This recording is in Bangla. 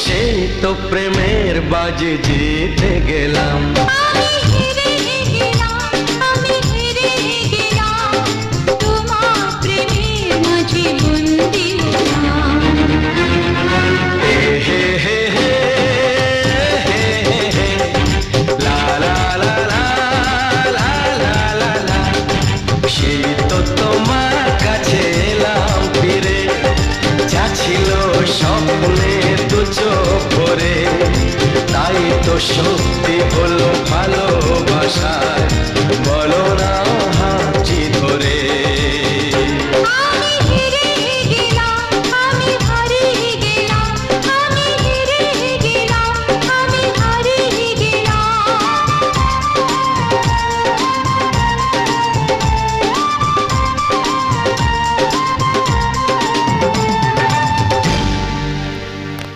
সেই তো প্রেমের বাজি জিতে গেলাম। আমি হেরে গেলাম, আমি হেরে গেলাম, তোমার প্রেমের মাঝে বন্দী হলাম। হে হে হে হে হে হে হে, লা লা লা লা লা লা লা লা। সেই তো তোমার কাছে এলাম ফিরে, যা ছিল স্বপ্নে দু চোখ ভরে, তাই তো সত্যি হলো ভালোবাসায়